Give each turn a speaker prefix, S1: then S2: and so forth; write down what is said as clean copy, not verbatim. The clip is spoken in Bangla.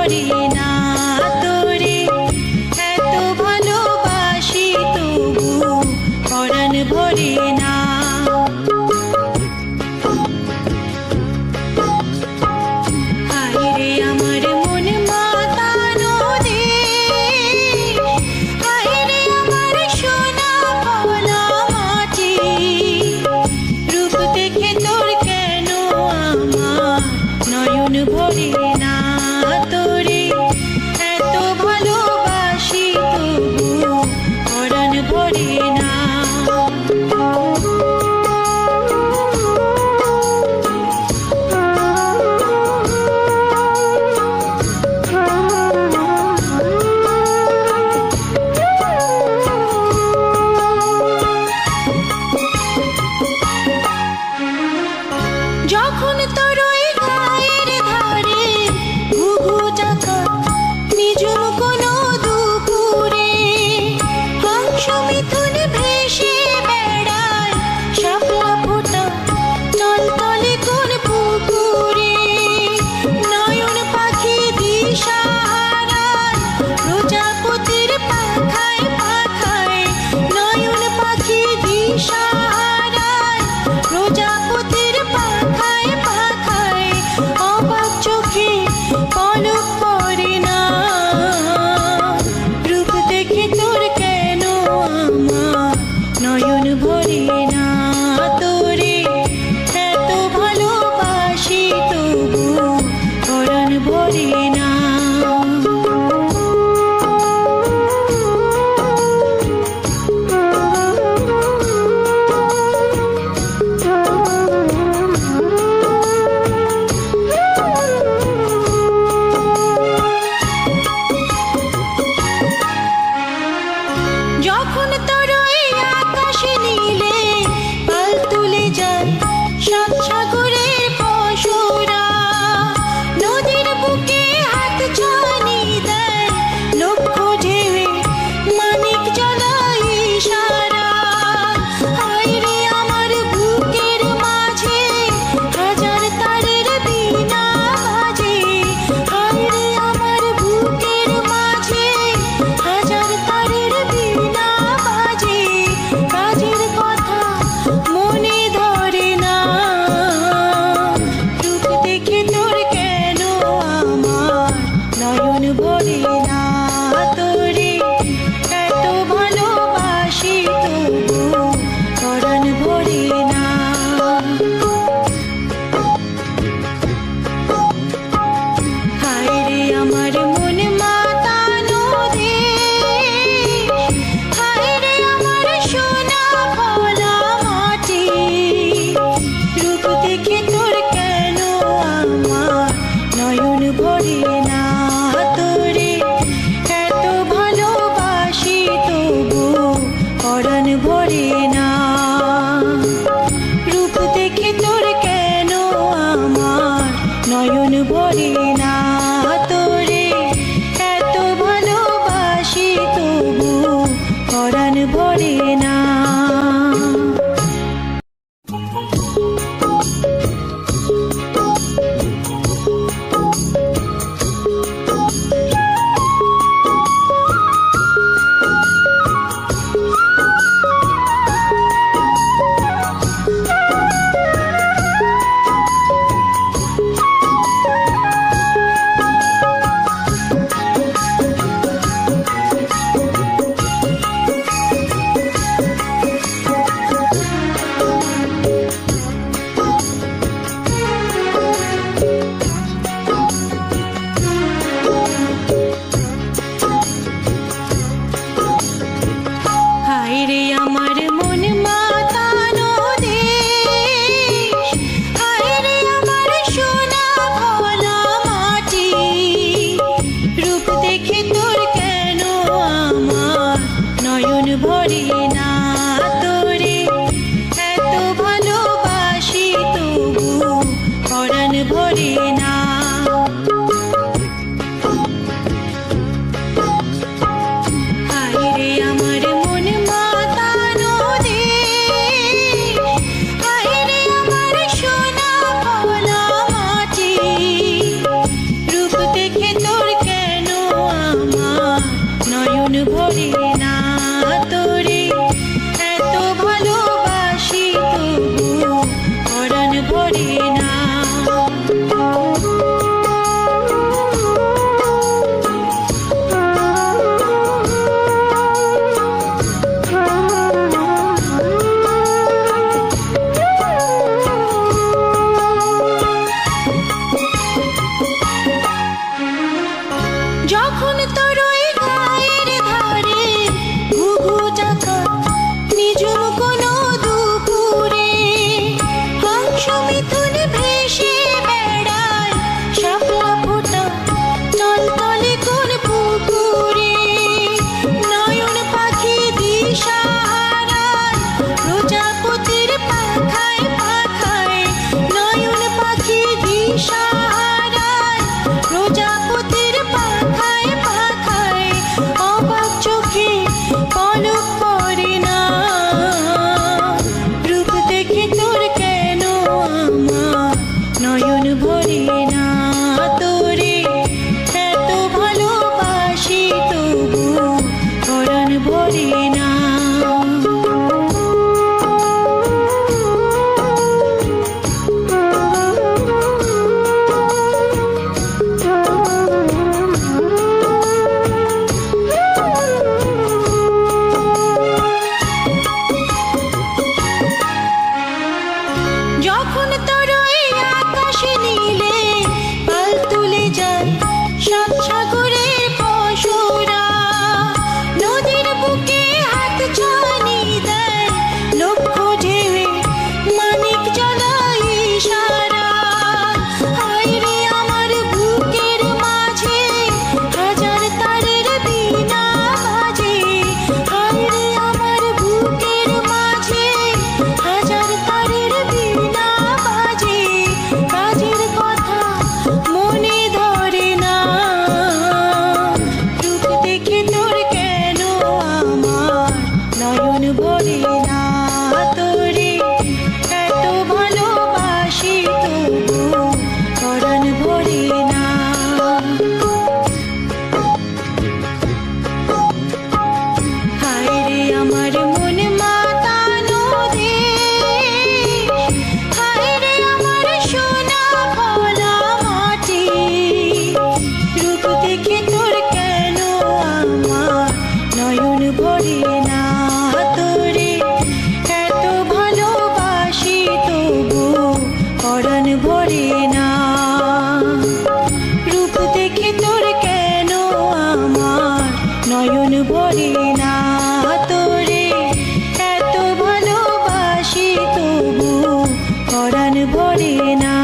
S1: ভরে না তোরে, এত ভালোবাসি তবু পরাণ ভরে না। হায়রে আমার মন মাতানো দেশ, হায়রে আমার সোনা পলা মাটি, রূপ দেখে তোর কেন আমার নয়ন ভরে না তোরে, এত ভালোবাসি তবু পরাণ ভরে না। যখন তোর ওই গায়ের ধারে ঘুঘু ডাকা নিঝুম কোনো দুপুরে, হংস মিথুন ভেসে বেড়ায় শাপলা ফোটা টলটলে কোন পুকুরে, নয়ন পাখি দিশা হারায় প্রজাপতির পাখায় পাখায়, নয়ন পাখি দিশা হারায় প্রজাপতির পাখায় পাখায়, অবাক চোখে পলক পড়ে না, রূপ দেখে তোর কেন আমার নয়ন ভরে না তোরে, এত ভালোবাসি তবু পরাণ ভরে না। যখন তোর ওই আকাশ নীলে পাল তুলে যায় সাত সাগরের পশুরা, নদীর বুকে হাত ছানি দেয় লক্ষ ঢেউয়ে মানিক জ্বালায় ইশারা, হায়রে আমার বুকের মাঝে হাজার তারের বীণা বাজে, হায়রে আমার বুকের মাঝে হাজার তারের বীণা বাজে, কাজের কথা মনে ধরে না, রূপ দেখে তোর কেন আমার নয়ন ভরে না তোরে, এত ভালোবাসি তবু পরাণ ভরে না। হায়রে আমার মন মাতানো দেশ, হায়রে আমার সোনা পলা মাটি, রূপ দেখে তোর কেন আমার নয়ন ভরে না তোরে, এত ভালোবাসি তবু পরাণ ভরে না, রূপ দেখে তোর কেন আমার নয়ন ভরে না তোরে, এত ভালোবাসি তবু পরাণ ভরে না। নয়ন ভরে না তোরে এত ভালোবাসি তবু পরাণ ভরে না